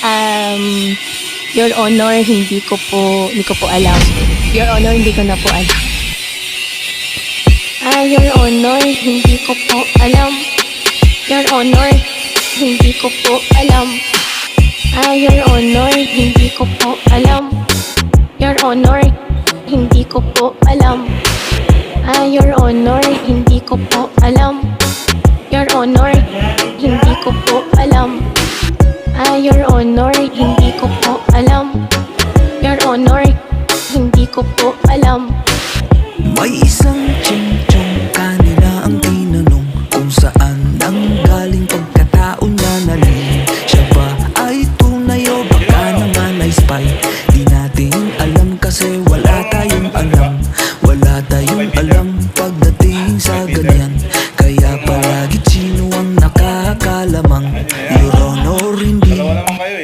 Um, Your Honor, hindi ko po alam. Your Honor, hindi ko na po alam. Your Honor, hindi ko po alam. Your Honor, hindi ko po alam. Your Honor, hindi ko po alam. Your Honor, hindi ko po alam. Your Honor, hindi ko po alam. Your Honor, hindi ko po alam. Your Honor, hindi ko po alam. Your Honor, hindi ko po alam. May isang